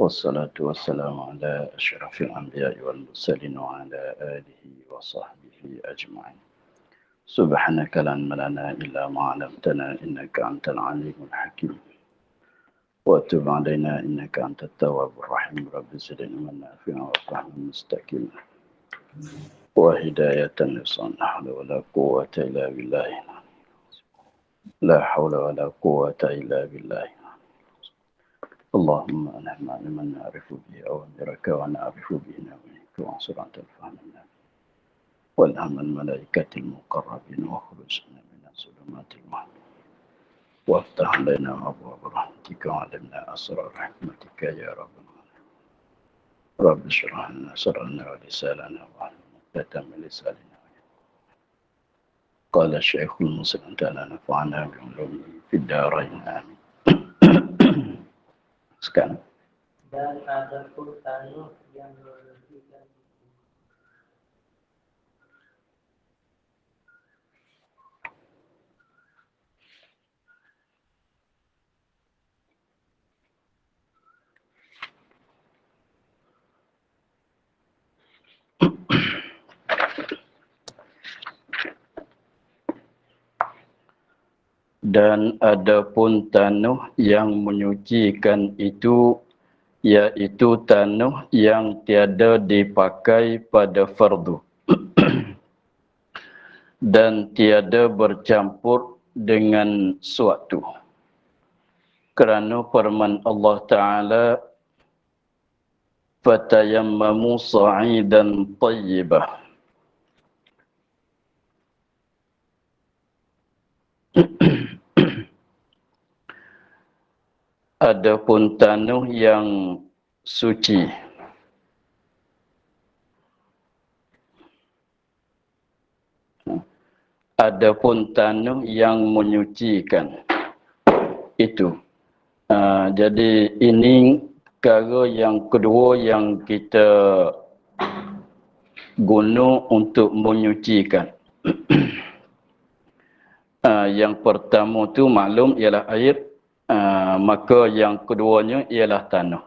والصلاة والسلام على أشرف الأنبياء والمرسلين وعلى آله وصحبه أجمعين. سبحانك لا علم لنا إلا ما علمتنا إنك أنت العليم الحكيم. وتب علينا إنك أنت التواب الرحيم. رب زدنا علما نافعا وفهما مستقيما وهداية لصالح. لا حول ولا قوة إلا بالله. لا حول ولا قوة إلا بالله. اللهم ألهمنا لمن نعرف به أوامرك ونعرف به نواهيك وانصرنا الفهم النافع والهم الملائكة المقربين واخرجنا من الظلمات الوهم وافتح لنا أبواب رحمتك وعلمنا أسرار رحمتك يا رب العالمين. رب اشرح لنا صدرنا ولساننا واحلل من لساننا. قال الشيخ المسلم تعالى نفعنا بعلومه في الدارين آمين. Sekarang. Dan ada pun tanah yang menunjukkan dan adapun tanah yang menyucikan itu, yaitu tanah yang tiada dipakai pada fardu dan tiada bercampur dengan suatu. Kerana firman Allah Ta'ala, fatayammamu sa'idan tayyibah. Adapun tanah yang suci, adapun tanah yang menyucikan itu. Jadi ini perkara yang kedua yang kita guna untuk menyucikan. Yang pertama tu maklum ialah air. Maka yang keduanya ialah tanah.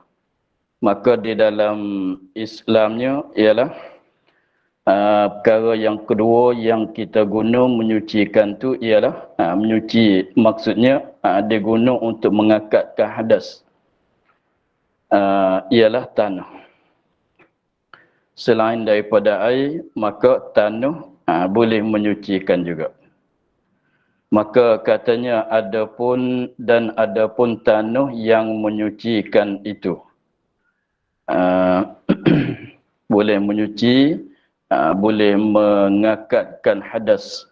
Maka di dalam Islamnya ialah perkara yang kedua yang kita guna menyucikan tu ialah menyuci, maksudnya diguna untuk mengangkatkan hadas, ialah tanah. Selain daripada air, maka tanah boleh menyucikan juga. Maka katanya adapun tanah yang menyucikan itu. Boleh menyuci, boleh mengangkatkan hadas.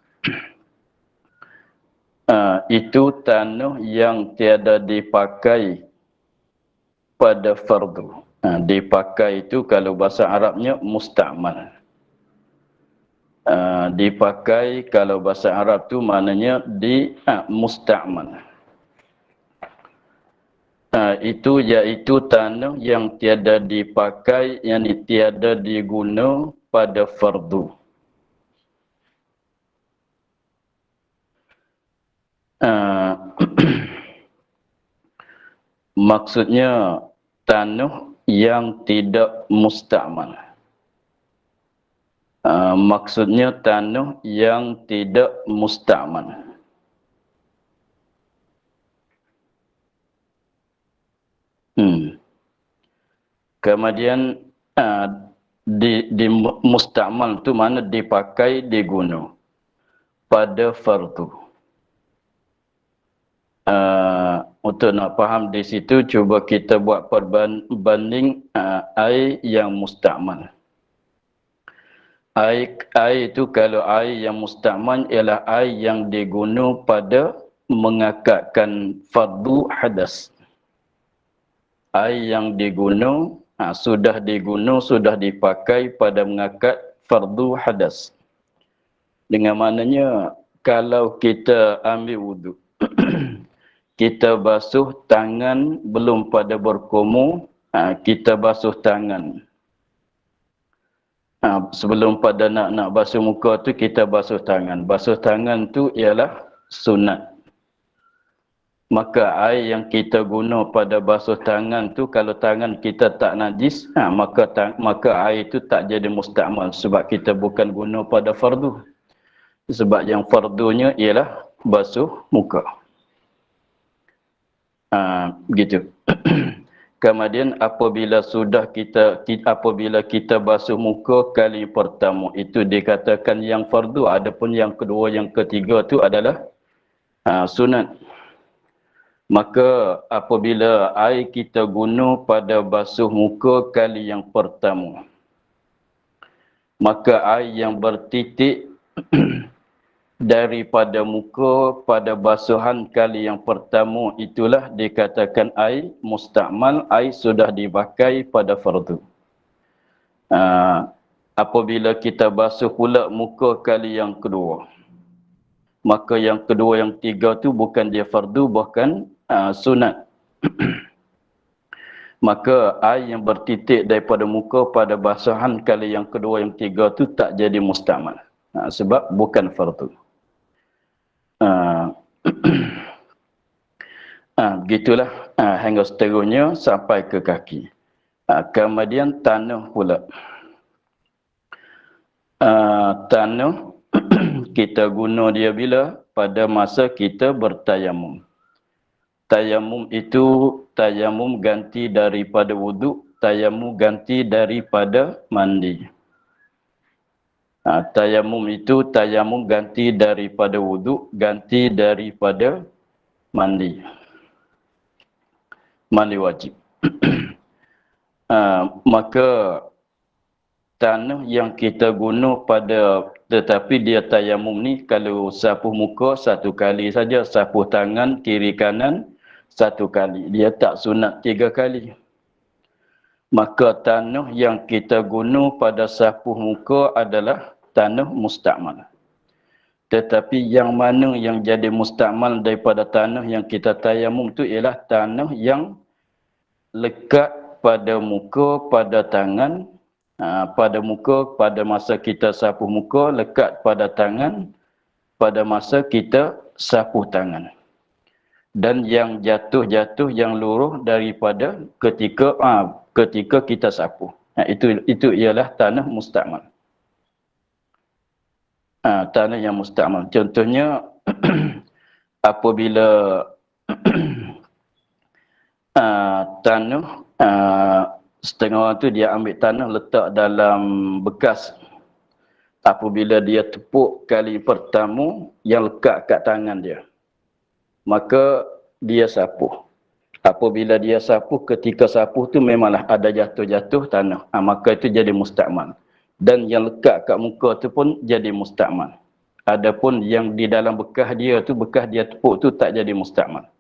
Itu tanah yang tiada dipakai pada fardu. Dipakai itu kalau bahasa Arabnya musta'mal. Dipakai kalau bahasa Arab tu maknanya musta'mal. Itu iaitu tanah yang tiada dipakai, yang tiada diguna pada fardu. Maksudnya tanah yang tidak musta'mal. Maksudnya tanah yang tidak musta'mal. Kemudian di musta'mal tu mana dipakai, diguna pada fardu. Untuk nak faham di situ, cuba kita buat perbanding air yang musta'mal. Air itu, kalau air yang musta'mal ialah air yang diguna pada mengangkatkan fardu hadas. Air yang diguna, sudah dipakai pada mengangkat fardu hadas. Dengan maknanya, kalau kita ambil wuduk, kita basuh tangan belum pada berkumur, kita basuh tangan. Sebelum pada nak basuh muka tu kita basuh tangan. Basuh tangan tu ialah sunat. Maka air yang kita guna pada basuh tangan tu, kalau tangan kita tak najis, maka air itu tak jadi mustakmal sebab kita bukan guna pada fardu. Sebab yang fardunya ialah basuh muka. Begitu. Kemudian apabila kita basuh muka kali pertama, itu dikatakan yang fardu. Adapun yang kedua, yang ketiga tu adalah sunat. Maka apabila air kita guna pada basuh muka kali yang pertama, maka air yang bertitik daripada muka pada basuhan kali yang pertama itulah dikatakan air mustakmal, air sudah dipakai pada fardu. Apabila kita basuh pula muka kali yang kedua, maka yang kedua, yang tiga tu bukan dia fardu, bahkan sunat. Maka air yang bertitik daripada muka pada basuhan kali yang kedua, yang tiga tu tak jadi mustakmal. Sebab bukan fardu. Begitulah hingga seterusnya sampai ke kaki. Kemudian tanah pula. Tanah kita guna dia bila? Pada masa kita bertayamum. Tayamum itu tayamum ganti daripada wuduk, tayamum ganti daripada mandi. Tayamum itu tayamum ganti daripada wuduk, ganti daripada mandi. Mandi wajib. Maka tanah yang kita guna pada, tetapi dia tayamum ni, kalau sapuh muka satu kali saja, sapuh tangan kiri kanan satu kali. Dia tak sunat 3 kali. Maka tanah yang kita guna pada sapuh muka adalah tanah mustakmal. Tetapi yang mana yang jadi mustakmal daripada tanah yang kita tayamum tu ialah tanah yang lekat pada muka, pada tangan, pada muka pada masa kita sapuh muka, lekat pada tangan pada masa kita sapuh tangan. Dan yang jatuh-jatuh, yang luruh daripada ketika kita sapuh. Itu ialah tanah mustakmal. Tanah yang mustakmal. Contohnya apabila tanah, setengah orang tu dia ambil tanah letak dalam bekas. Apabila dia tepuk kali pertama yang lekat kat tangan dia, maka dia sapuh. Apabila dia sapuh, ketika sapuh tu memanglah ada jatuh-jatuh tanah. Maka itu jadi mustakmal. Dan yang lekat kat muka tu pun jadi mustakmal. Adapun yang di dalam bekas dia tu, bekas dia tepuk tu tak jadi mustakmal.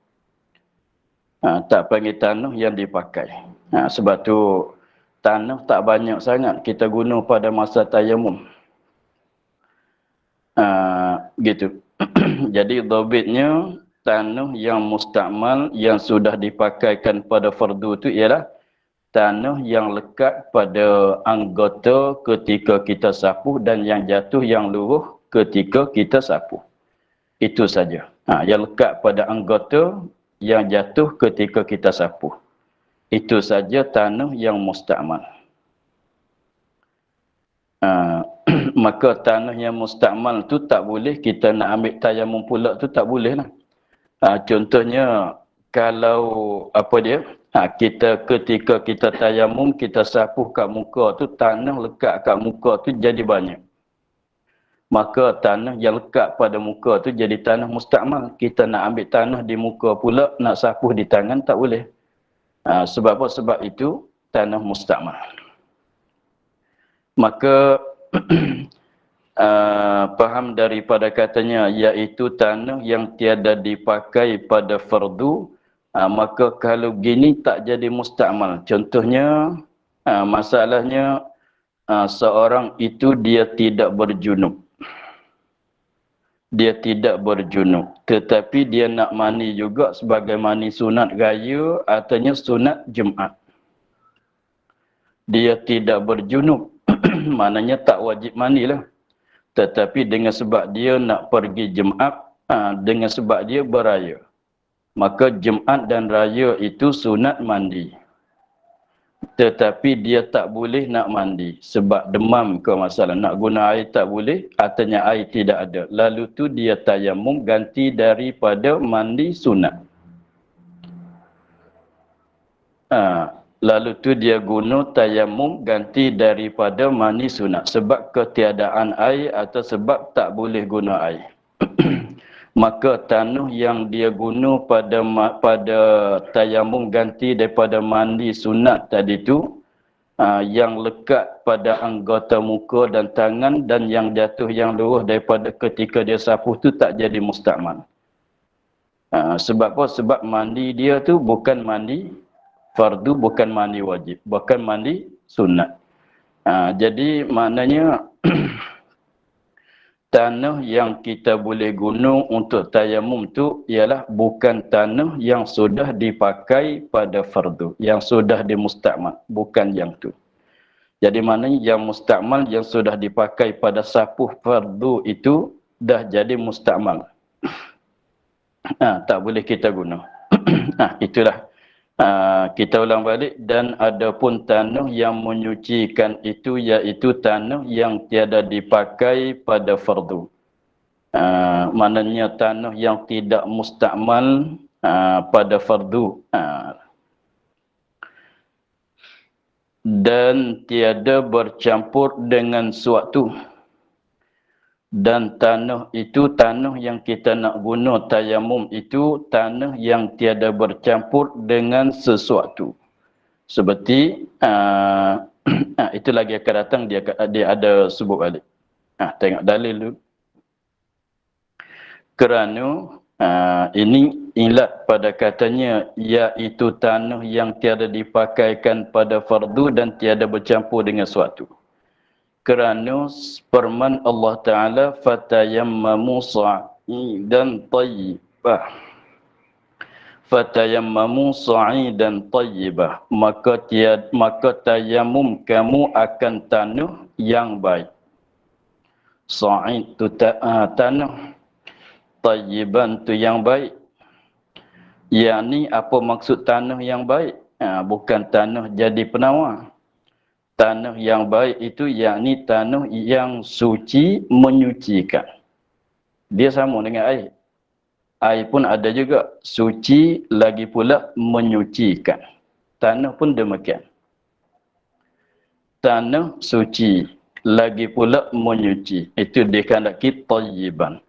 Tak panggil tanah yang dipakai. Sebab tu tanah tak banyak sangat kita guna pada masa tayamum. Gitu. Jadi dhabitnya, tanah yang mustakmal yang sudah dipakaikan pada fardu itu ialah tanah yang lekat pada anggota ketika kita sapuh dan yang jatuh, yang luruh ketika kita sapuh. Itu saja. Yang lekat pada anggota, yang jatuh ketika kita sapuh. Itu saja tanah yang mustakmal. Maka tanah yang mustakmal tu tak boleh kita nak ambil tayamum pula tu, tak boleh lah. Contohnya kalau kita ketika kita tayamum, kita sapuh kat muka tu, tanah lekat kat muka tu jadi banyak. Maka tanah yang lekat pada muka tu jadi tanah mustakmal. Kita nak ambil tanah di muka pula, nak sapuh di tangan, tak boleh. Sebab apa? Sebab itu tanah mustakmal. Maka faham daripada katanya, iaitu tanah yang tiada dipakai pada fardu, maka kalau gini tak jadi mustakmal. Contohnya, masalahnya seorang itu dia tidak berjunub. Dia tidak berjunub, tetapi dia nak mandi juga sebagai mandi sunat raya, artinya sunat Jumaat. Dia tidak berjunub, maknanya tak wajib mandilah. Tetapi dengan sebab dia nak pergi Jumaat, dengan sebab dia beraya. maka Jumaat dan Raya itu sunat mandi. Tetapi dia tak boleh nak mandi sebab demam ke masalah. Nak guna air tak boleh, artinya air tidak ada. Lalu tu dia tayamum ganti daripada mandi sunat. Lalu tu dia guna tayamum ganti daripada mandi sunat sebab ketiadaan air atau sebab tak boleh guna air. Maka tanah yang dia guna pada tayamum ganti daripada mandi sunat tadi tu, yang lekat pada anggota muka dan tangan dan yang jatuh yang luruh daripada ketika dia sapuh tu tak jadi mustakmal. Sebab apa? Sebab mandi dia tu bukan mandi fardu, bukan mandi wajib, bukan mandi sunat. Jadi maknanya tanah yang kita boleh guna untuk tayamum tu ialah bukan tanah yang sudah dipakai pada fardu, yang sudah dimustakmal, bukan yang tu. Jadi maknanya yang mustakmal yang sudah dipakai pada sapuh fardu itu dah jadi mustakmal. Tak boleh kita guna. Itulah. Kita ulang balik, dan adapun tanah yang menyucikan itu iaitu tanah yang tiada dipakai pada fardu. Maknanya tanah yang tidak mustakmal pada fardu. Dan tiada bercampur dengan suatu. Dan tanah itu, tanah yang kita nak guna tayamum itu tanah yang tiada bercampur dengan sesuatu. Seperti itu lagi akan datang, dia ada sebut balik. Tengok dalil dulu. Kerana ini ilat pada katanya iaitu tanah yang tiada dipakaikan pada fardu dan tiada bercampur dengan suatu. Kerana firman Allah Ta'ala, fatayammamu sa'idan tayyibah. Fatayammamu sa'idan tayyibah. Maka tayamum kamu akan tanah yang baik. Sa'id tu tanah. Tayyiban tu yang baik. Yani apa maksud tanah yang baik? Bukan tanah jadi penawar. Tanah yang baik itu yakni tanah yang suci menyucikan. Dia sama dengan air. Air pun ada juga suci lagi pula menyucikan. Tanah pun demikian. Tanah suci lagi pula menyuci. Itu dikandaki tayyiban.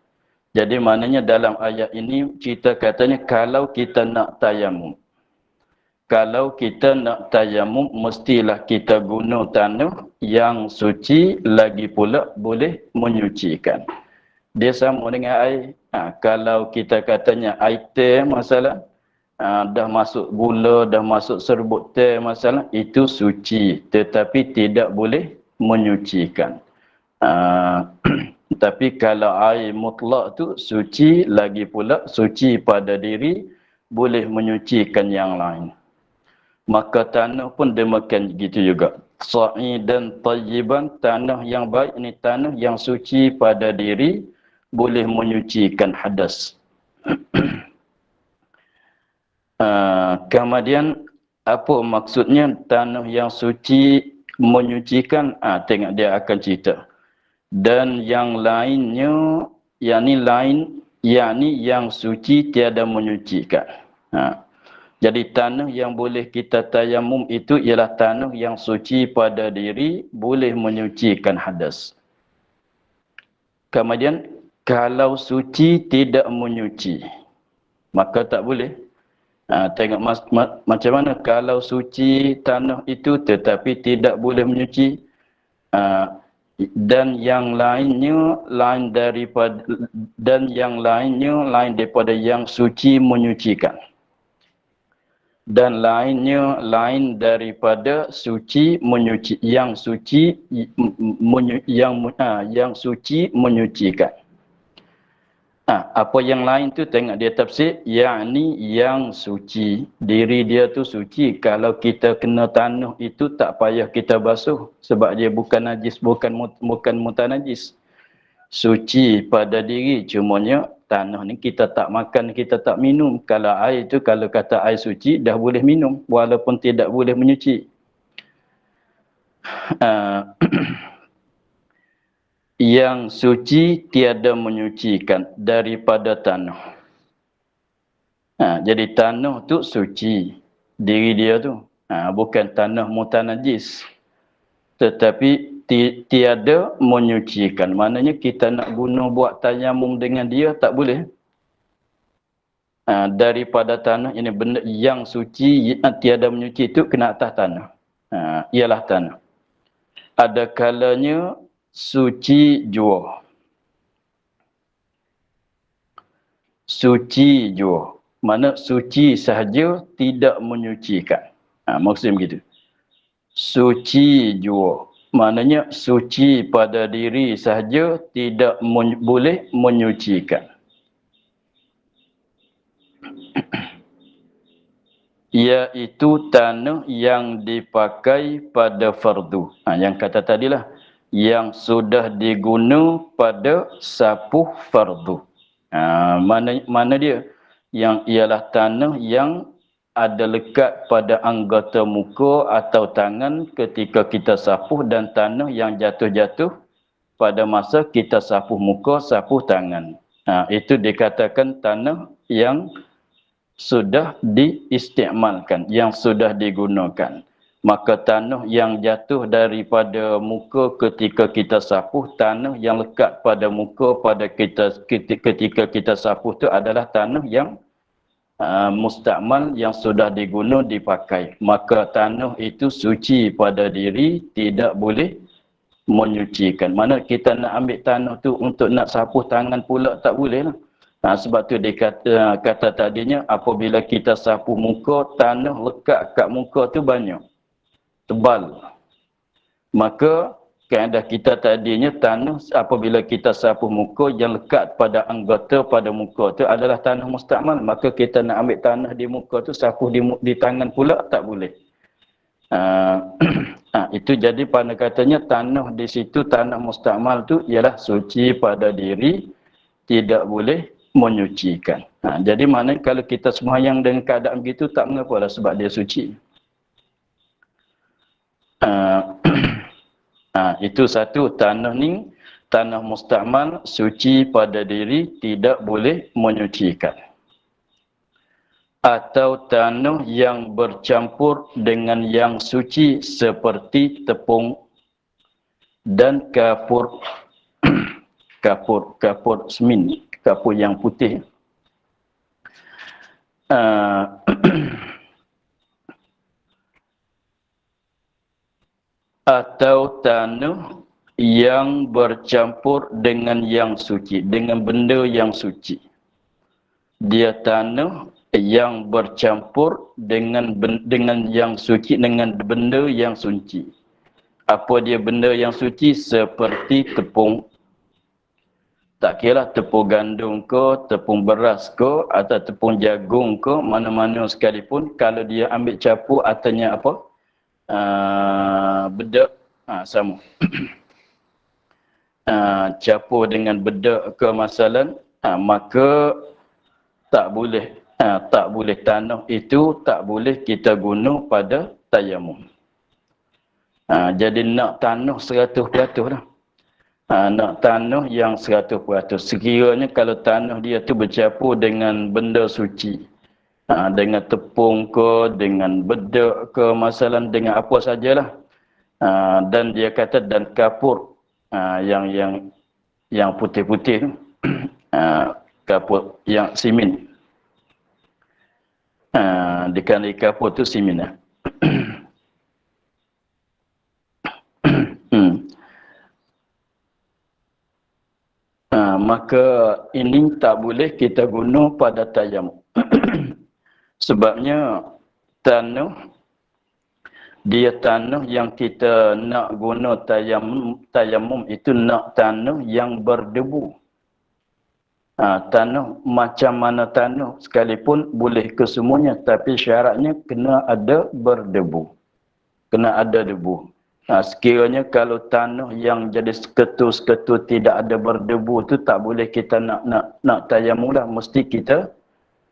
Jadi maknanya dalam ayat ini kita katanya kalau kita nak tayamum. Kalau kita nak tayamum, mestilah kita guna tanah yang suci lagi pula boleh menyucikan. Dia sama dengan air. Kalau kita katanya air teh masalah, dah masuk gula, dah masuk serbuk teh masalah, itu suci. Tetapi tidak boleh menyucikan. Tapi kalau air mutlak tu suci lagi pula, suci pada diri, boleh menyucikan yang lain. Maka tanah pun demikian gitu juga. Sa'idan tayyiban, tanah yang baik ini tanah yang suci pada diri, boleh menyucikan hadas. Kemudian apa maksudnya tanah yang suci menyucikan? Tengok dia akan cerita. Dan yang lainnya, yakni yang suci tiada menyucikan. Jadi tanah yang boleh kita tayamum itu ialah tanah yang suci pada diri, boleh menyucikan hadas. Kemudian kalau suci tidak menyuci, maka tak boleh. Tengok macam mana kalau suci tanah itu tetapi tidak boleh menyuci. Dan yang lainnya lain daripada yang suci menyucikan. Dan lainnya lain daripada suci menyuci, yang suci yang suci menyucikan. Apa yang lain tu tengok dia tafsir, yakni yang suci, diri dia tu suci. Kalau kita kena tanah itu tak payah kita basuh sebab dia bukan najis, bukan mutanajis. Suci pada diri, cumanya tanah ni kita tak makan, kita tak minum. Kalau air tu, kalau kata air suci, dah boleh minum walaupun tidak boleh menyuci. Yang suci tiada menyucikan daripada tanah. Jadi tanah tu suci, diri dia tu. Bukan tanah mutanajis. Tetapi tiada menyucikan. Maknanya kita nak guna buat tayamum dengan dia tak boleh. Daripada tanah, ini benda yang suci, tiada menyuci itu kena atas tanah. Ialah tanah. Ada kalanya suci jua. Suci jua. Mana suci sahaja tidak menyucikan. Maksudnya begitu. Suci jua. Maknanya suci pada diri sahaja tidak boleh menyucikan. Iaitu tanah yang dipakai pada fardu. Yang kata tadilah. Yang sudah diguna pada sapuh fardu. Mana dia? Yang ialah tanah yang ada lekat pada anggota muka atau tangan ketika kita sapuh, dan tanah yang jatuh-jatuh pada masa kita sapuh muka, sapuh tangan. Itu dikatakan tanah yang sudah diistikmalkan, yang sudah digunakan. Maka tanah yang jatuh daripada muka ketika kita sapuh, tanah yang lekat pada muka pada kita ketika kita sapuh itu adalah tanah yang mustakmal, yang sudah diguna, dipakai. Maka tanah itu suci pada diri, tidak boleh menyucikan. Mana kita nak ambil tanah tu untuk nak sapuh tangan pula tak boleh lah. Sebab tu dia kata tadinya, apabila kita sapuh muka, tanah lekat kat muka tu banyak, tebal. Maka kaedah kita tadinya, tanah apabila kita sapuh muka yang lekat pada anggota pada muka tu adalah tanah mustakmal. Maka kita nak ambil tanah di muka tu sapuh di tangan pula tak boleh. Itu jadi pada katanya tanah di situ, tanah mustakmal tu ialah suci pada diri, tidak boleh menyucikan. Jadi maknanya kalau kita sembahyang dengan keadaan begitu tak mengapalah, sebab dia suci. Itu satu, tanah ni, tanah mustakmal, suci pada diri, tidak boleh menyucikan. Atau tanah yang bercampur dengan yang suci seperti tepung dan kapur. kapur semin, kapur yang putih. Atau tanah yang bercampur dengan yang suci, dengan benda yang suci. Dia tanah yang bercampur dengan yang suci, dengan benda yang suci. Apa dia benda yang suci? Seperti tepung. Tak kira tepung gandum ke, tepung beras ke, atau tepung jagung ke, mana-mana sekalipun, kalau dia ambil campur artinya apa? Bedak, sama. Campur dengan bedak ke masalan, maka tak boleh tanah itu tak boleh kita guna pada tayamum. Jadi nak tanah 100% lah. Nak tanah yang 100%. Sekiranya kalau tanah dia tu bercampur dengan benda suci, dengan tepung ke, dengan bedak ke, masalah dengan apa sajalah. Dan dia kata dan kapur, yang putih-putih tu, kapur yang simin. Di kapur tu simin lah. Maka ini tak boleh kita guna pada tayamum. Sebabnya tanah, dia tanah yang kita nak guna tayamum itu nak tanah yang berdebu. Tanah macam mana tanah sekalipun boleh kesemuanya, tapi syaratnya kena ada berdebu. Kena ada debu. Sekiranya kalau tanah yang jadi seketul-seketul tidak ada berdebu tu tak boleh kita nak tayamum lah, mesti kita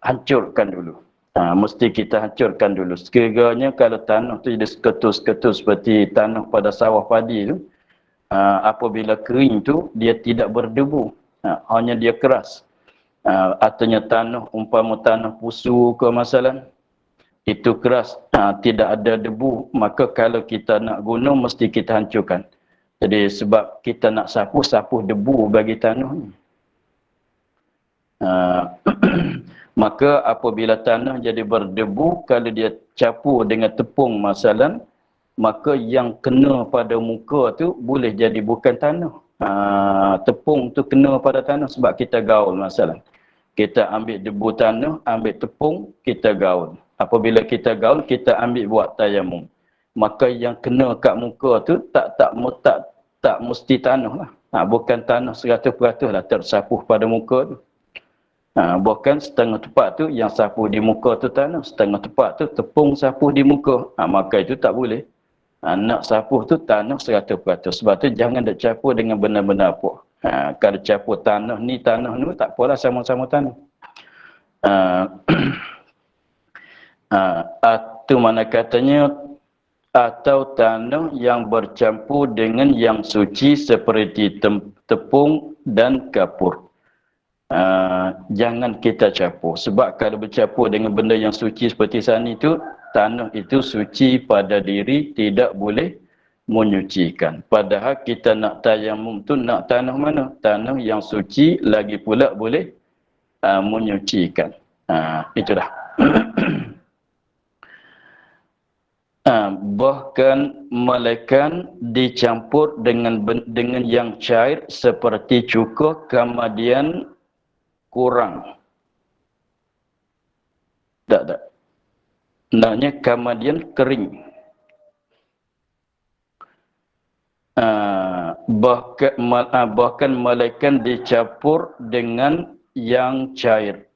hancurkan dulu. Mesti kita hancurkan dulu. Sekiranya kalau tanah tu jadi seketul-seketul seperti tanah pada sawah padi tu, apabila kering tu dia tidak berdebu, hanya dia keras. Artinya tanah, umpama tanah pusu ke masalah, itu keras, tidak ada debu, maka kalau kita nak guna mesti kita hancurkan. Jadi sebab kita nak sapu debu bagi tanah ni. Maka apabila tanah jadi berdebu, kalau dia campur dengan tepung masalah, maka yang kena pada muka tu boleh jadi bukan tanah. Tepung tu kena pada tanah sebab kita gaul masalah. Kita ambil debu tanah, ambil tepung, kita gaul. Apabila kita gaul, kita ambil buat tayamum. Maka yang kena kat muka tu tak mesti tanah lah. Bukan tanah 100% lah tersapuh pada muka tu. Bukan setengah tepat tu yang sapuh di muka tu tanah, setengah tepat tu tepung sapuh di muka. Maka itu tak boleh. Nak sapuh tu tanah 100%. Sebab tu jangan nak campur dengan benda-benda apa. Kalau campur tanah ni tak apalah, sama-sama tanah. Itu mana katanya, atau tanah yang bercampur dengan yang suci seperti tepung dan kapur. Jangan kita campur. Sebab kalau bercampur dengan benda yang suci seperti sani itu, tanah itu suci pada diri, tidak boleh menyucikan. Padahal kita nak tayamum tu nak tanah mana? Tanah yang suci, lagi pula boleh menyucikan. Itulah. Bahkan melekan dicampur dengan yang cair seperti cuka, kemudian kurang. Tak. Naknya kemudian kering. Bahkan melekan dicampur dengan yang cair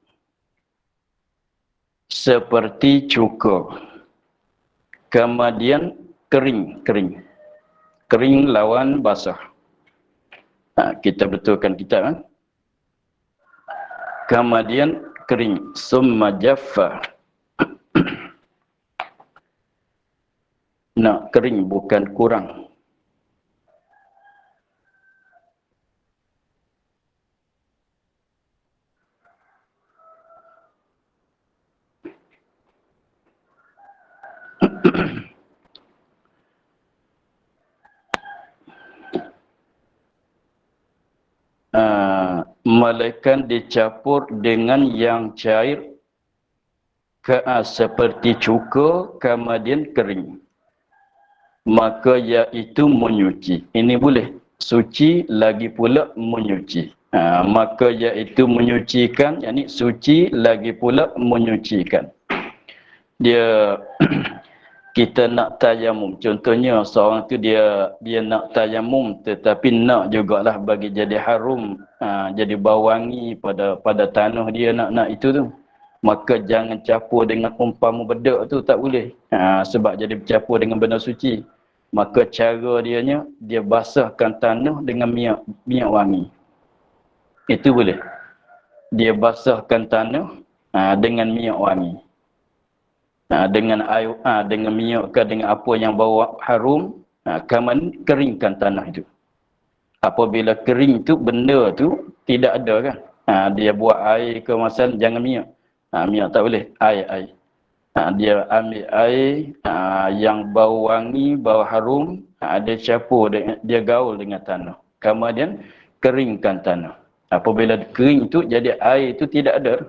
seperti cuka, kemudian kering lawan basah. Kita betulkan kitab. Kemudian kering, summa jaffa. Nak kering bukan kurang. Melekan dicampur dengan yang cair seperti cuka, kemudian kering, maka iaitu menyuci. Ini boleh suci lagi pula menyuci. Maka iaitu menyucikan, yakni suci lagi pula menyucikan. Dia kita nak tayamum, contohnya seorang tu dia nak tayamum tetapi nak jugalah bagi jadi harum, jadi bau wangi pada tanah dia nak itu tu, maka jangan campur dengan umpama bedak tu, tak boleh. Sebab jadi bercampur dengan benda suci. Maka cara dia basahkan tanah dengan minyak wangi. Itu boleh. Dia basahkan tanah dengan minyak wangi. Dengan air, dengan minyak ke dengan apa yang bau harum, kemudian keringkan tanah itu. Apabila kering tu, benda tu tidak ada kan. Dia buat air ke masalah, jangan minyak. Minyak tak boleh, air. Dia ambil air yang bau wangi, bau harum, dia campur, dia gaul dengan tanah. Kemudian keringkan tanah. Apabila kering tu, jadi air itu tidak ada.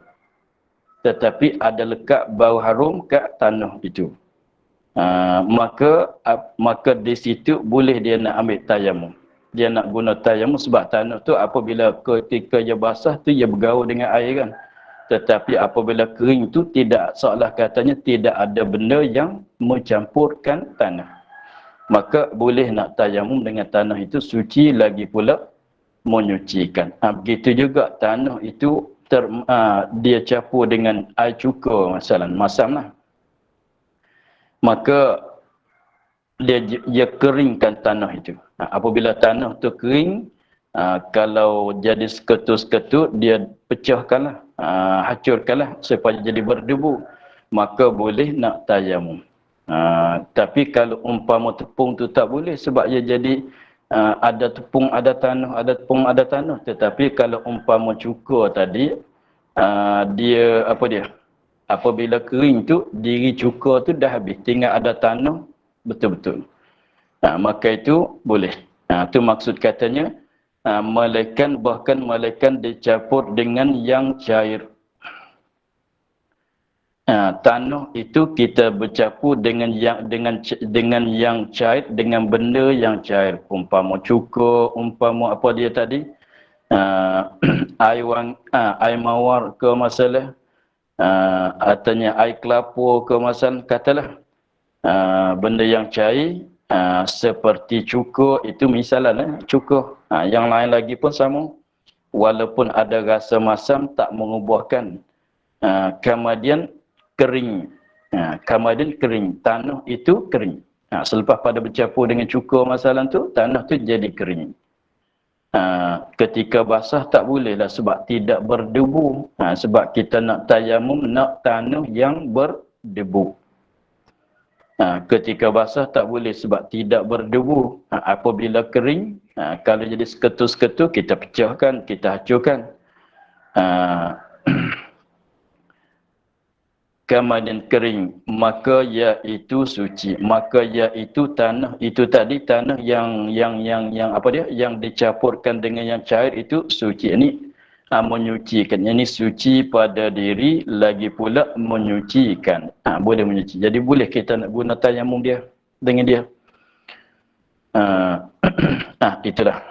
Tetapi ada lekat bau harum kat tanah itu. Maka di situ boleh dia nak ambil tayamum. Dia nak guna tayamum sebab tanah tu apabila ketika dia basah tu dia bergaul dengan air kan. Tetapi apabila kering tu tidak, seolah katanya tidak ada benda yang mencampurkan tanah. Maka boleh nak tayamum dengan tanah itu, suci lagi pula menyucikan. Begitu juga tanah itu dia campur dengan air cuka masam lah. Maka dia keringkan tanah itu. Apabila tanah tu kering, kalau jadi seketut-seketut, dia pecahkanlah, hancurkanlah supaya jadi berdebu, maka boleh nak tayamum. Tapi kalau umpama tepung tu tak boleh sebab dia jadi ada tepung, ada tanah, ada tepung, ada tanah. Tetapi kalau umpama cukur tadi, dia apa dia? Apabila kering tu, diri cukur tu dah habis, tinggal ada tanah betul-betul. Maka itu boleh. Itu maksud katanya, bahkan malaikat dicampur dengan yang cair. Tanah itu kita bercampur dengan yang cair, dengan benda yang cair. Umpama cukur, umpama apa dia tadi, air mawar ke masalah, artinya air kelapa ke masalah, katalah benda yang cair, seperti cukur itu misalnya cukur. Yang lain lagi pun sama, walaupun ada rasa masam tak mengubahkan, kemudian kering. Kemudian kering, tanah itu kering. Selepas pada bercampur dengan cukur masalah tu, tanah tu jadi kering. Ketika basah tak boleh lah sebab tidak berdebu. Sebab kita nak tayamum, nak tanah yang berdebu. Ketika basah tak boleh sebab tidak berdebu. Apabila kering, kalau jadi seketul-seketul, kita pecahkan, kita hancurkan. Kemudian kering, maka iaitu suci. Maka iaitu tanah itu tadi, tanah yang apa dia, yang dicampurkan dengan yang cair itu suci. Ini menyucikan. Ini suci pada diri, lagi pula menyucikan. Boleh menyuci. Jadi boleh kita nak guna tayamum dia dengan dia. Itulah.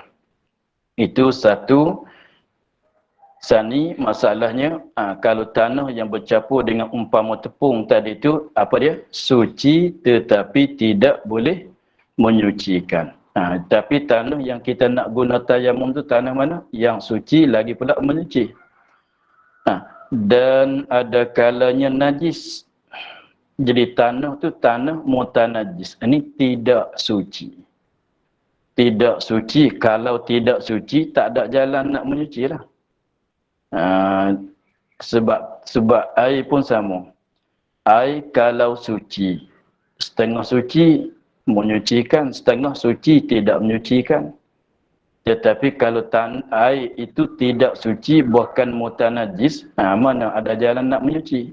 Itu satu. Sani masalahnya, kalau tanah yang bercampur dengan umpama tepung tadi itu, apa dia? Suci tetapi tidak boleh menyucikan. Tapi tanah yang kita nak guna tayamum tu tanah mana? Yang suci lagi pula menyuci. Dan ada kalanya najis. Jadi tanah tu tanah mutanajis. Ini tidak suci. Tidak suci. Kalau tidak suci, tak ada jalan nak menyuci lah. Sebab air pun sama. Air kalau suci, setengah suci menyucikan, setengah suci tidak menyucikan. Tetapi kalau air itu tidak suci, bahkan mutanajis, mana ada jalan nak menyuci.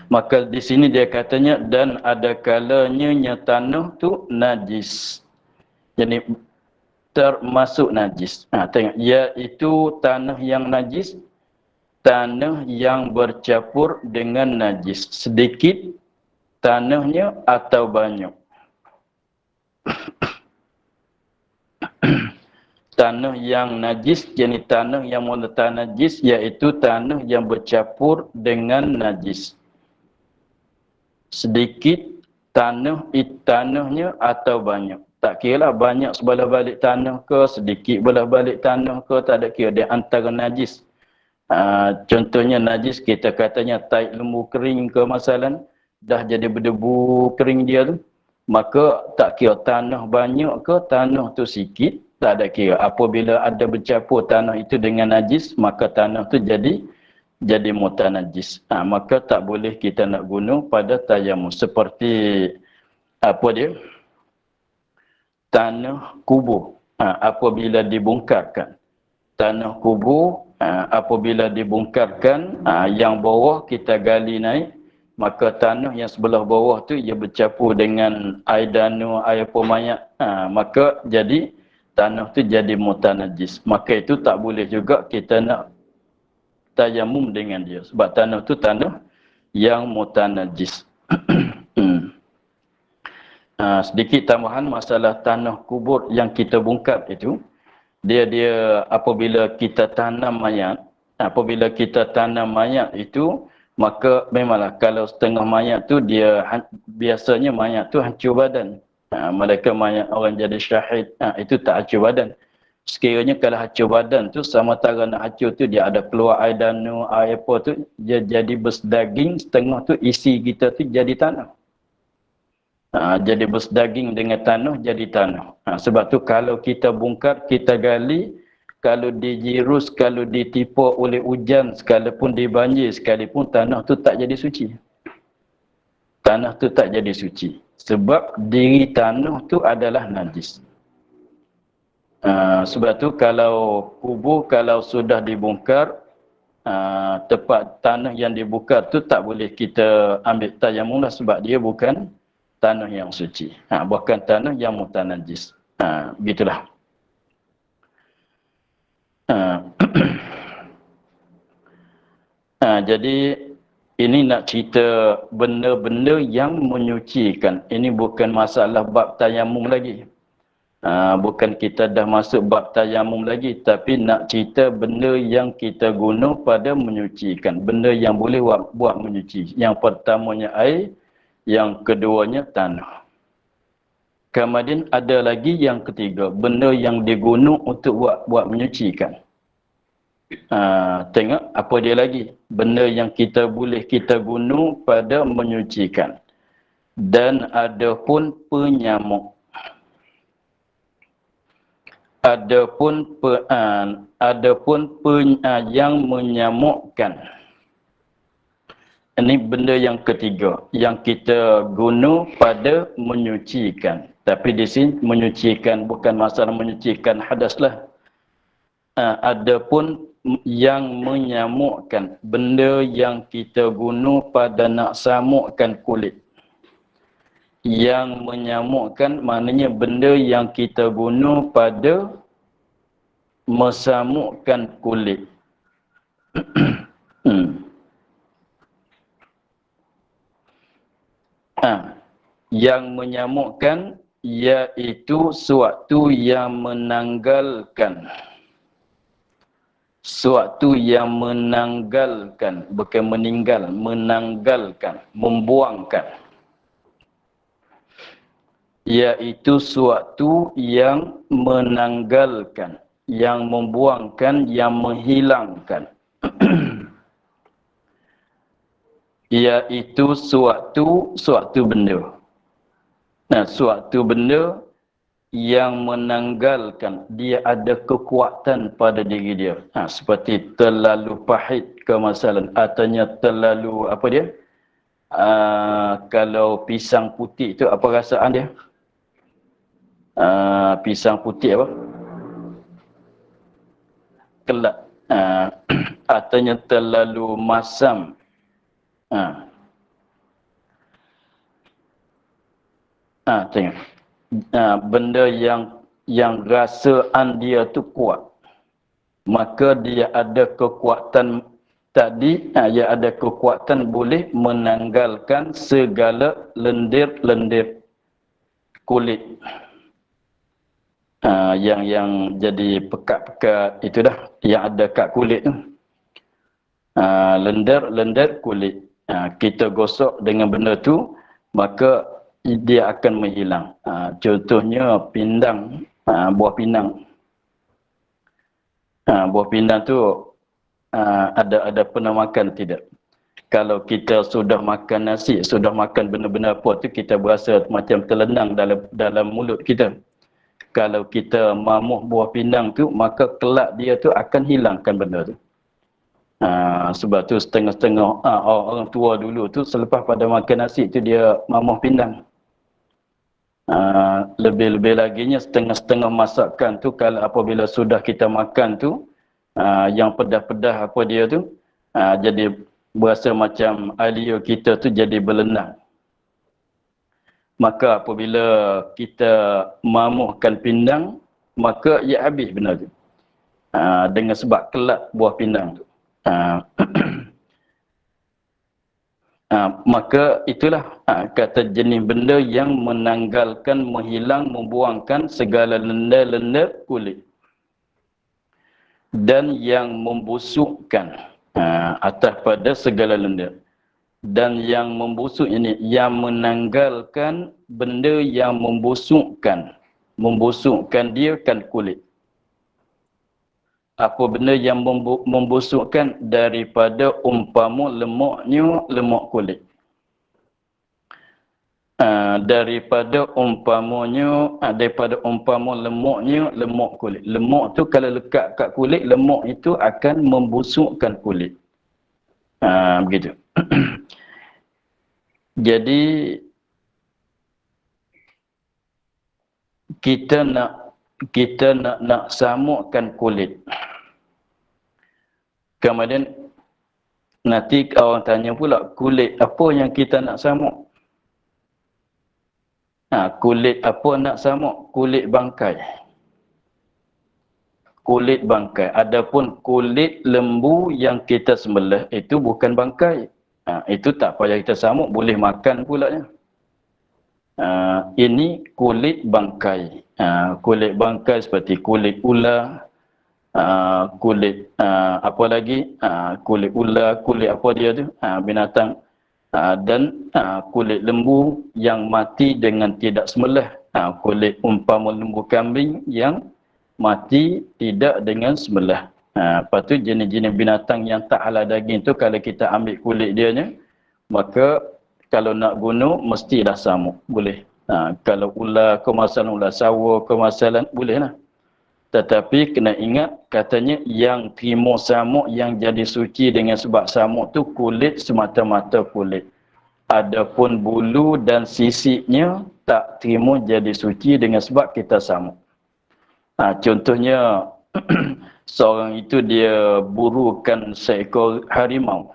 Maka di sini dia katanya, dan ada kalanya tanah tu najis. Jadi termasuk najis. Tengok, iaitu tanah yang najis, tanah yang bercampur dengan najis. Sedikit tanahnya atau banyak. Tanah yang najis, jadi tanah yang mutanajis, iaitu tanah yang bercampur dengan najis. Sedikit tanahnya atau banyak. Tak kira lah banyak sebelah balik tanah ke, sedikit belah balik tanah ke, tak ada kira. Dia antara najis. Contohnya najis, kita katanya taik lembu kering ke masalah, dah jadi berdebu kering dia tu. Maka tak kira tanah banyak ke, tanah tu sikit, tak ada kira. Apabila ada bercampur tanah itu dengan najis, maka tanah tu jadi mutanajis. Maka tak boleh kita nak guna pada tayamum. Seperti apa dia? Tanah kubur apabila dibongkarkan. Tanah kubur apabila dibongkarkan, yang bawah kita gali naik, maka tanah yang sebelah bawah tu ia bercampur dengan air danu, air pemayat, maka jadi tanah tu jadi mutanajis. Maka itu tak boleh juga kita nak tayamum dengan dia sebab tanah tu tanah yang mutanajis. Sedikit tambahan masalah tanah kubur yang kita bongkar itu, dia apabila kita tanam mayat, itu, maka memanglah kalau setengah mayat tu dia biasanya mayat tu hancur badan. Mereka mayat orang jadi syahid, itu tak hancur badan. Sekiranya kalau hancur badan tu, sama tara nak hancur tu dia ada keluar air danu, air apa tu, dia jadi bersdaging, setengah tu isi kita tu jadi tanah. Jadi bersdaging dengan tanah, jadi tanah. Sebab tu kalau kita bongkar, kita gali, kalau dijirus, kalau ditipu oleh hujan, sekalipun dibanjir, sekalipun tanah tu tak jadi suci. Tanah tu tak jadi suci. Sebab diri tanah tu adalah najis. Sebab tu kalau kubur, kalau sudah dibongkar, tempat tanah yang dibongkar tu tak boleh kita ambil tayamum lah, sebab dia bukan tanah yang suci. Bukan tanah yang mutanajis. Begitulah. Jadi ini nak cerita benda-benda yang menyucikan. Ini bukan masalah bab tayamum lagi. Bukan kita dah masuk bab tayamum lagi, tapi nak cerita benda yang kita guna pada menyucikan. Benda yang boleh buat menyuci. Yang pertamanya air, yang keduanya tanah. Kemudian ada lagi yang ketiga, benda yang digunakan untuk buat menyucikan. Tengok apa dia lagi. Benda yang kita boleh kita guna pada menyucikan. Dan ada pun penyamuk. Adapun yang menyamukkan. Ini benda yang ketiga yang kita guna pada menyucikan. Tapi di sini menyucikan bukan masalah menyucikan hadas lah. Adapun yang menyamukkan, benda yang kita guna pada nak samukkan kulit. Yang menyamukkan maknanya benda yang kita guna pada mesamukkan kulit. Yang menyamukkan iaitu suatu yang menanggalkan. Suatu yang menanggalkan, bukan meninggal, menanggalkan, membuangkan. Iaitu suatu yang menanggalkan, yang membuangkan, yang menghilangkan. Iaitu suatu benda. Suatu benda yang menanggalkan, dia ada kekuatan pada diri dia. Seperti terlalu pahit kemasalan, artinya terlalu apa dia? Kalau pisang putih tu apa rasaan dia? Pisang putih apa? Kelak. Artinya terlalu masam. Tengok. Benda yang rasaan dia tu kuat, maka dia ada kekuatan tadi, dia ada kekuatan boleh menanggalkan segala lendir-lendir kulit. Yang jadi pekat-pekat itu dah yang ada kat kulit tu. Lendir kulit. Kita gosok dengan benda tu, maka dia akan menghilang. Contohnya pindang, buah pindang. Buah pindang tu ada pernah makan tidak? Kalau kita sudah makan nasi, sudah makan benda-benda apa tu, kita berasa macam terlenang dalam mulut kita. Kalau kita mamuh buah pindang tu, maka kelak dia tu akan hilangkan benda tu. Sebab tu setengah-setengah orang tua dulu tu selepas pada makan nasi tu dia mamuh pindang. Lebih-lebih laginya setengah-setengah masakan tu kalau apabila sudah kita makan tu, yang pedas-pedas apa dia tu, jadi berasa macam alia kita tu jadi berlenang. Maka apabila kita mamuhkan pindang, maka ia habis benda tu. Dengan sebab kelak buah pindang tu. Maka itulah kata jenis benda yang menanggalkan, menghilang, membuangkan segala lendir-lendir kulit. Dan yang membusukkan atas pada segala lendir. Dan yang membusuk ini, yang menanggalkan benda yang membusukkan. Membusukkan dia kan kulit. Apa benda yang membusukkan daripada umpama lemaknya lemak kulit. daripada umpama lemuknya lemuk kulit. Lemuk tu kalau lekat kat kulit, lemuk itu akan membusukkan kulit. Begitu. Jadi kita nak samukkan kulit. Kemudian nanti orang tanya pula, kulit apa yang kita nak samuk? Kulit apa nak samuk? Kulit bangkai. Kulit bangkai. Adapun kulit lembu yang kita sembelih itu bukan bangkai. Itu tak payah kita samuk, boleh makan pulanya. Ini kulit bangkai. Kulit bangkai seperti kulit ular, kulit apa lagi? Kulit ular, kulit apa dia tu? Binatang. Dan kulit lembu yang mati dengan tidak sembelih. Kulit umpama lembu kambing yang mati tidak dengan sembelih. Lepas tu jenis-jenis binatang yang tak halal daging tu, kalau kita ambil kulit dia ni, maka kalau nak guna mesti dah samuk, boleh. Kalau ular kemasalan, ular sawa kemasalan, boleh lah. Tetapi kena ingat, katanya yang terima samuk, yang jadi suci dengan sebab samuk tu kulit, semata-mata kulit. Adapun bulu dan sisiknya tak terima jadi suci dengan sebab kita samuk. Contohnya, seorang itu dia burukan seekor harimau.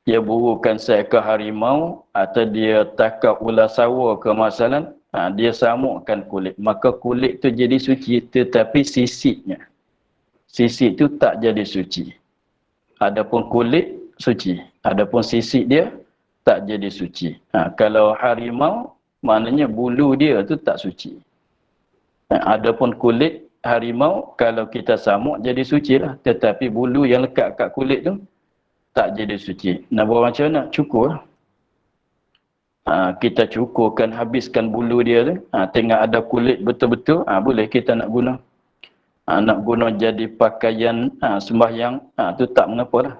Dia burukan seekor harimau atau dia tangkap ular sawa kemasalan, dia samukkan kulit. Maka kulit tu jadi suci, tetapi sisiknya. Sisik tu tak jadi suci. Adapun kulit suci. Adapun sisik dia tak jadi suci. Kalau harimau, maknanya bulu dia tu tak suci. Adapun kulit harimau, kalau kita samuk jadi suci lah. Tetapi bulu yang lekat kat kulit tu tak jadi suci. Nak buat macam mana? Cukur. Kita cukurkan, habiskan bulu dia tu. Tengok ada kulit betul-betul, boleh kita nak guna. Nak guna jadi pakaian sembahyang, tu tak mengapa lah.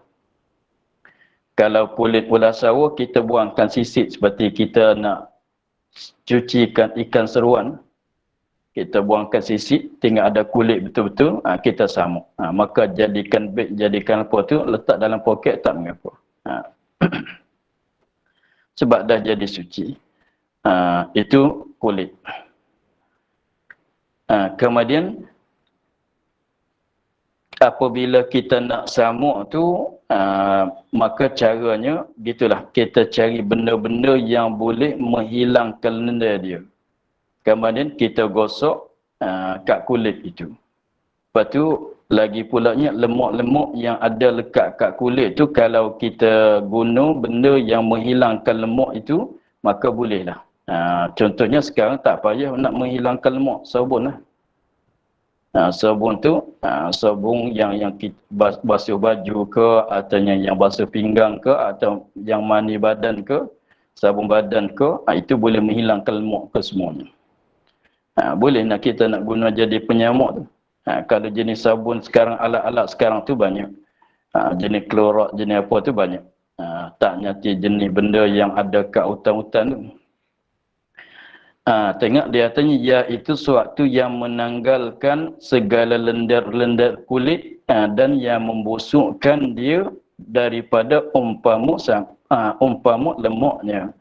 Kalau kulit ular sawa, kita buangkan sisik seperti kita nak cucikan ikan seruan. Kita buangkan sisik, tengok ada kulit betul-betul, kita samuk. Maka jadikan beg, jadikan apa tu, letak dalam poket, tak mengapa. Sebab dah jadi suci. Itu kulit. Kemudian, apabila kita nak samuk tu, maka caranya, gitulah, kita cari benda-benda yang boleh menghilangkan lendir dia. Kemudian kita gosok kat kulit itu. Lepas tu lagi pulanya lemuk-lemuk yang ada lekat kat kulit tu, kalau kita guna benda yang menghilangkan lemuk itu, maka bolehlah. Contohnya sekarang tak payah nak menghilangkan lemuk, sabun lah. Sabun tu, sabun yang kita basuh baju ke, atau yang basuh pinggang ke, atau yang mandi badan ke, sabun badan ke, itu boleh menghilangkan lemuk ke semuanya. Boleh nak kita nak guna jadi penyamuk tu. Kalau jenis sabun sekarang, alat-alat sekarang tu banyak. Jenis klorak, jenis apa tu banyak. Tak nyati jenis benda yang ada kat hutan-hutan tu. Tengok dia tanya, iaitu suatu yang menanggalkan segala lendir-lendir kulit dan yang membusukkan dia daripada umpama lemuknya.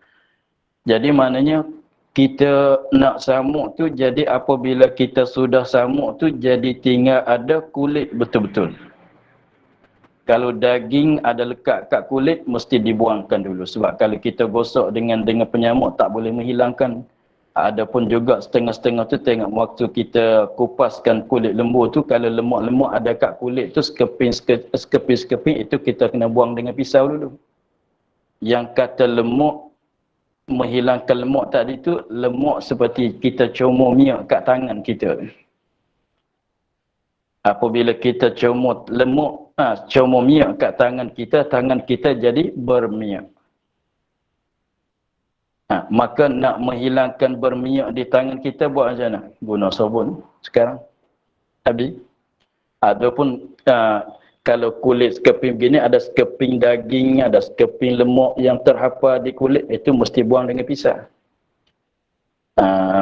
Jadi maknanya kita nak samuk tu, jadi apabila kita sudah samuk tu, jadi tinggal ada kulit betul-betul. Kalau daging ada lekat kat kulit, mesti dibuangkan dulu. Sebab kalau kita gosok dengan penyamuk, tak boleh menghilangkan. Adapun juga setengah-setengah tu, tengok waktu kita kupaskan kulit lembu tu, kalau lemuk-lemuk ada kat kulit tu, sekeping-sekeping, itu kita kena buang dengan pisau dulu. Yang kata lemuk, menghilangkan lemuk tadi tu, lemuk seperti kita comot minyak kat tangan kita. Apabila kita comot lemuk, comot minyak kat tangan kita jadi berminyak. Maka nak menghilangkan berminyak di tangan kita, buat macam mana? Guna sabun sekarang. Habis. Adapun kalau kulit sekeping begini, ada sekeping daging, ada sekeping lemuk yang terhapar di kulit, itu mesti buang dengan pisau.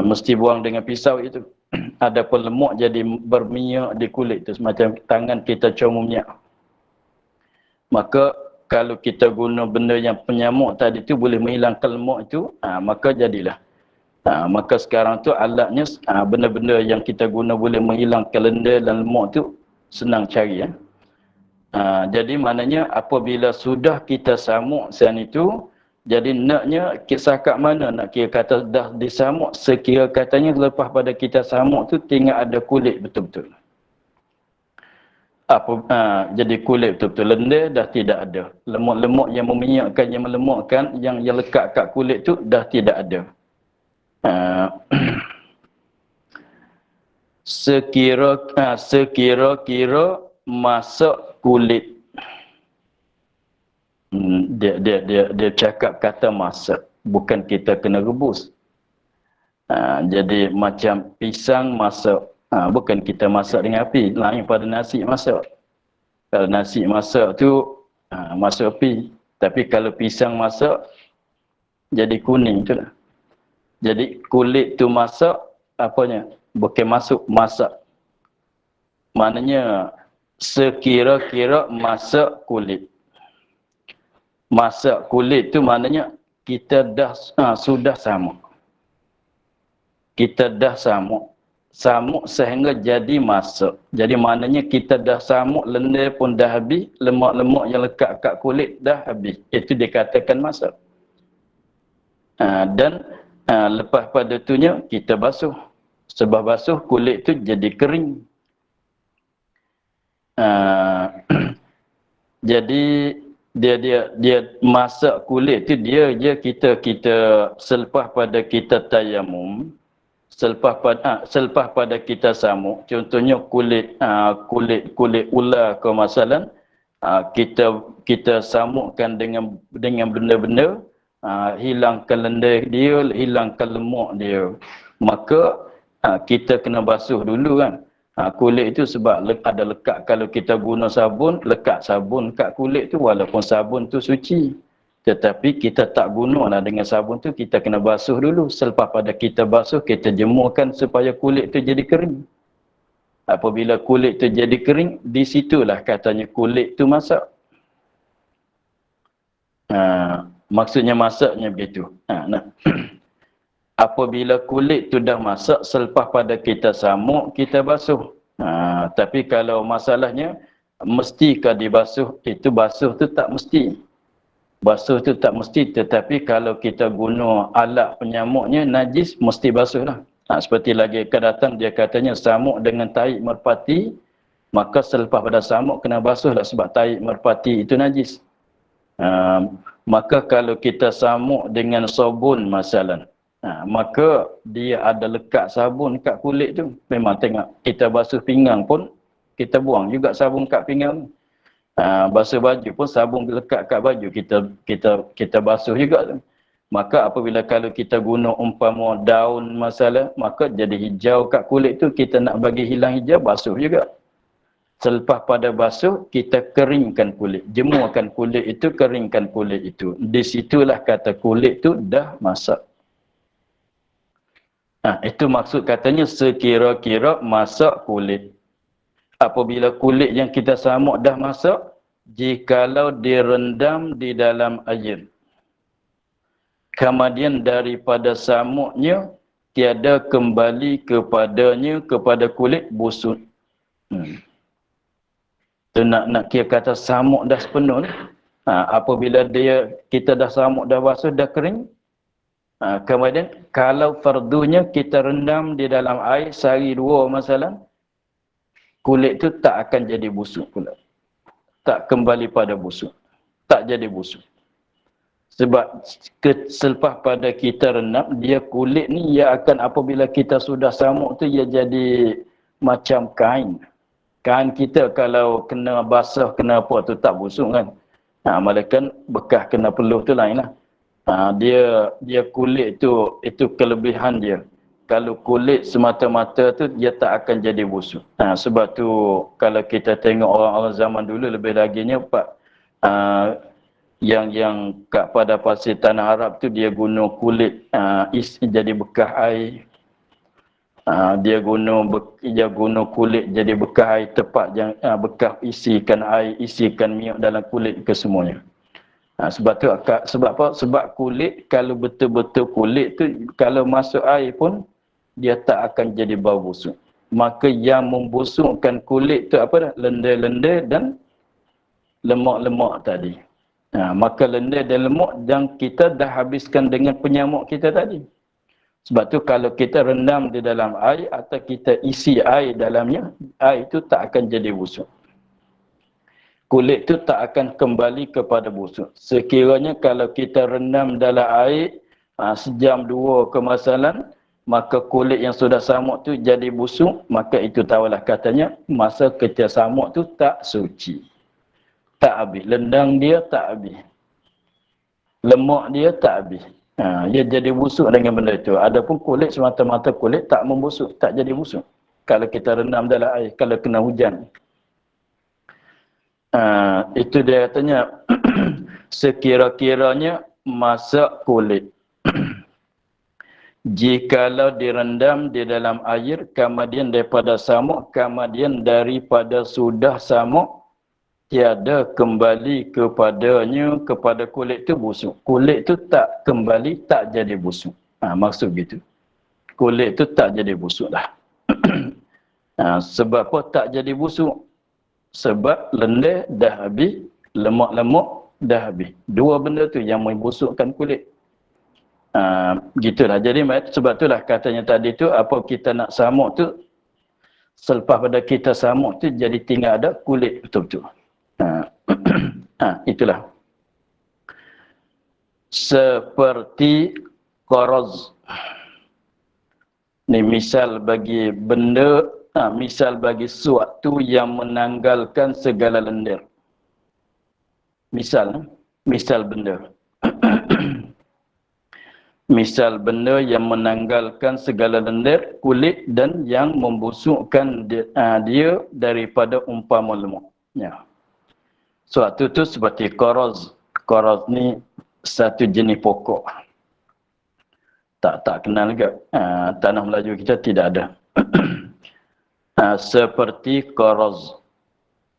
Mesti buang dengan pisau itu. Adapun lemuk jadi berminyak di kulit tu, semacam tangan kita comel minyak. Maka kalau kita guna benda yang penyamuk tadi tu boleh menghilangkan lemuk itu, maka jadilah. Maka sekarang tu alatnya, benda-benda yang kita guna boleh menghilangkan lendir dan lemuk tu senang cari. Jadi maknanya apabila sudah kita samuk sian itu, jadi naknya kisah kat mana nak kira kata dah disamuk, sekira katanya lepas pada kita samuk tu tinggal ada kulit betul-betul. Jadi kulit betul-betul lendir dah tidak ada. Lemuk-lemuk yang meminyakkan, yang melemukkan, yang lekat kat kulit tu dah tidak ada. Sekira-kira masak kulit. Dia cakap kata masak, bukan kita kena rebus. Jadi macam pisang masak, bukan kita masak dengan api, lain pada nasi masak. Kalau nasi masak tu masuk api, tapi kalau pisang masak jadi kuning tu lah. Jadi kulit tu masak, apanya? Bukan masuk, masak. Maknanya sekira-kira masak kulit. Masak kulit tu maknanya kita dah sudah samuk. Kita dah samuk. Samuk sehingga jadi masak. Jadi maknanya kita dah samuk, lendir pun dah habis, lemak-lemak yang lekat kat kulit dah habis. Itu dikatakan masak. Dan lepas pada itunya kita basuh. Sebab basuh kulit tu jadi kering. Jadi dia masak kulit tu dia kita selepas pada kita tayamum, selepas pada kita samuk, contohnya kulit ular ke masalan, kita samukkan dengan benda-benda, hilangkan lendir dia, hilangkan lemak dia, maka kita kena basuh dulu kan. Kulit itu sebab ada lekat, kalau kita guna sabun, lekat sabun kat kulit tu, walaupun sabun tu suci, tetapi kita tak gunalah dengan sabun tu, kita kena basuh dulu. Selepas pada kita basuh, kita jemurkan supaya kulit tu jadi kering. Apabila kulit tu jadi kering, di situlah katanya kulit tu masak. Maksudnya masaknya begitu. Apabila kulit tu dah masak, selepas pada kita samuk, kita basuh. Tapi kalau masalahnya, mestikah dibasuh? Itu basuh tu tak mesti. Basuh tu tak mesti, tetapi kalau kita guna alat penyamuknya, najis, mesti basuh lah. Seperti lagi akan datang, dia katanya samuk dengan tahi merpati, maka selepas pada samuk, kena basuh lah sebab tahi merpati itu najis. Maka kalau kita samuk dengan sabun masalah, maka dia ada lekat sabun kat kulit tu. Memang tengok, kita basuh pinggang pun, kita buang juga sabun kat pinggang. Basuh baju pun sabun lekat kat baju, kita basuh juga tu. Maka apabila kalau kita guna umpama daun masalah, maka jadi hijau kat kulit tu, kita nak bagi hilang hijau, basuh juga. Selepas pada basuh, kita keringkan kulit. Jemurkan kulit itu, keringkan kulit itu. Di situlah kata kulit tu dah masak. Itu maksud katanya sekira-kira masak kulit. Apabila kulit yang kita samuk dah masak, jikalau direndam di dalam air, kemudian daripada samuknya tiada kembali kepada kulit busuk. Tu nak kira kata samuk dah sepenuh. Apabila kita dah samuk dah basuh dah kering, kemudian kalau fardunya kita rendam di dalam air sehari dua masalah, kulit tu tak akan jadi busuk pula. Tak kembali pada busuk. Tak jadi busuk. Sebab selepas pada kita rendam, dia kulit ni ia akan, apabila kita sudah samuk tu, ia jadi macam kain. Kain kita kalau kena basah, kena apa tu tak busuk kan. Malaikat bekas kena peluh tu lain lah. Dia kulit tu, itu kelebihan dia. Kalau kulit semata-mata tu, dia tak akan jadi busuk. Sebab tu kalau kita tengok orang-orang zaman dulu, lebih laginya yang pada pasir tanah Arab tu dia guna kulit jadi bekas air. Dia guna kulit jadi bekas air tepat yang bekas isikan air, isikan minyak dalam kulit ke semuanya. Sebab tu sebab apa? Sebab kulit, kalau betul-betul kulit tu kalau masuk air pun dia tak akan jadi bau busuk. Maka yang membusukkan kulit tu apa dah? Lendir-lendir dan lemak-lemak tadi. Maka lendir dan lemak yang kita dah habiskan dengan penyamuk kita tadi. Sebab tu kalau kita rendam di dalam air atau kita isi air dalamnya, air itu tak akan jadi busuk. Kulit tu tak akan kembali kepada busuk. Sekiranya kalau kita rendam dalam air sejam dua kemasalan, maka kulit yang sudah samuk tu jadi busuk, maka itu tahulah katanya masa kita samuk tu tak suci. Tak habis. Lendang dia tak habis. Lemak dia tak habis. Dia jadi busuk dengan benda itu. Adapun kulit, semata-mata kulit tak membusuk, tak jadi busuk. Kalau kita rendam dalam air, kalau kena hujan. Itu dia katanya sekira-kiranya masak kulit. Jikalau direndam di dalam air, kemudian daripada samuk, kemudian daripada sudah samuk, tiada kembali kepadanya, kepada kulit tu busuk. Kulit tu tak kembali, tak jadi busuk. Maksud gitu. Kulit tu tak jadi busuk dah. Sebab apa tak jadi busuk? Sebab lendir dah habis, lemak-lemak dah habis. Dua benda tu yang membusukkan kulit. Gitulah. Jadi sebab itulah katanya tadi tu, apa kita nak samuk tu, selepas pada kita samuk tu jadi tinggal ada kulit betul-betul. Itulah. Seperti qaraz. Ni misal bagi benda, misal bagi suatu yang menanggalkan segala lendir. Misal benda. Misal benda yang menanggalkan segala lendir, kulit dan yang membusukkan dia daripada umpama lemak. Ya. Suatu tu seperti qaraz. Qaraz ni satu jenis pokok. Tak kenal juga. Tanah Melayu kita tidak ada. Seperti qaraz.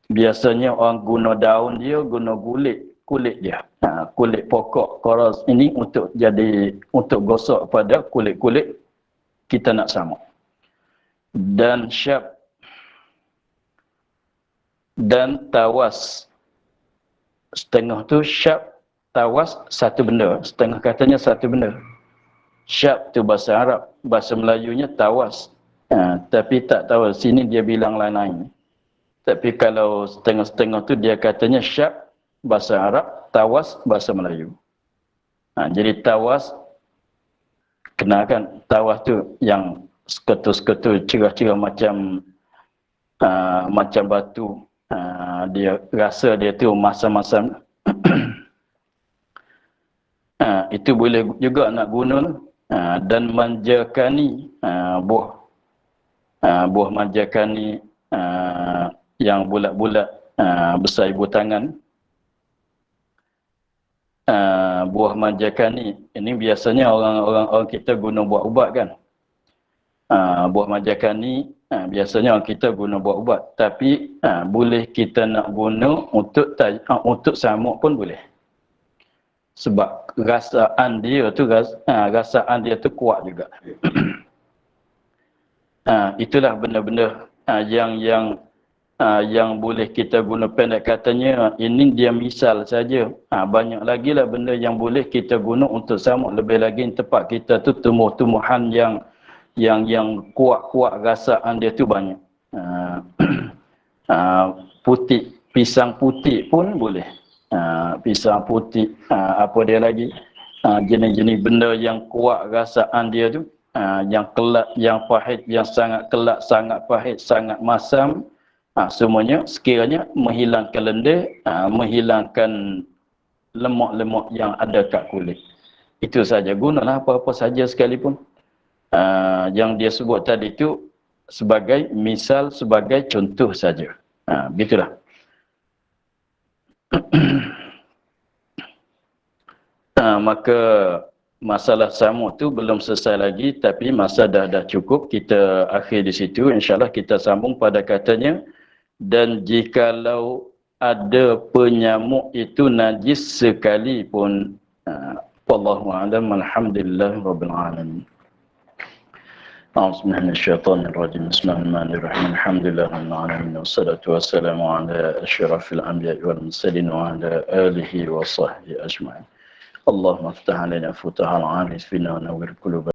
Biasanya orang guna daun dia, guna kulit dia. Kulit pokok qaraz ini untuk gosok pada kulit-kulit kita nak samuk. Dan syab dan tawas. Setengah tu syab, tawas satu benda. Setengah katanya satu benda. Syab tu bahasa Arab, bahasa Melayunya tawas. Tapi tak tahu, sini dia bilang lain-lain. Tapi kalau setengah-setengah tu dia katanya syab, bahasa Arab, tawas, bahasa Melayu. Jadi tawas, kenalkan tawas tu yang seketul-seketul, cerah-cerah macam batu. Dia rasa dia tu masam-masam. Itu boleh juga nak guna. Dan manjakani, buah manjakani yang bulat-bulat besar ibu tangan. Buah manjakani ini biasanya orang kita guna buat ubat kan. Buah manjakani biasanya orang kita guna buat ubat, tapi boleh kita nak guna untuk samuk pun boleh. Sebab rasaan dia tu kuat juga. Itulah benda-benda yang boleh kita guna. Pendek katanya ini dia misal saja. Banyak lagi lah benda yang boleh kita guna untuk samuk. Lebih lagi tempat kita tu tumbuh-tumbuhan yang kuat-kuat rasaan dia tu banyak. Putih, pisang putih pun boleh. Pisang putih, apa dia lagi? Jenis-jenis benda yang kuat rasaan dia tu, yang kelak, yang pahit, yang sangat kelak, sangat pahit, sangat masam, semuanya sekiranya menghilangkan lendir, menghilangkan lemak-lemak yang ada kat kulit. Itu saja, gunalah apa-apa saja sekalipun. Yang dia sebut tadi tu sebagai misal, sebagai contoh saja. Begitulah. maka masalah samuk tu belum selesai lagi, tapi masa dah cukup, kita akhir di situ. InsyaAllah kita sambung pada katanya, dan jikalau ada penyamuk itu najis sekalipun. Wallahu a'lam. Alhamdulillah rabbil alamin. أعوذ بالله من الشيطان الرجيم بسم الله الرحمن الرحيم الحمد لله رب العالمين والصلاة والسلام على أشرف الأنبياء والمرسلين وعلى آله وصحبه أجمعين اللهم افتح علينا فتح العارفين ونور قلوبنا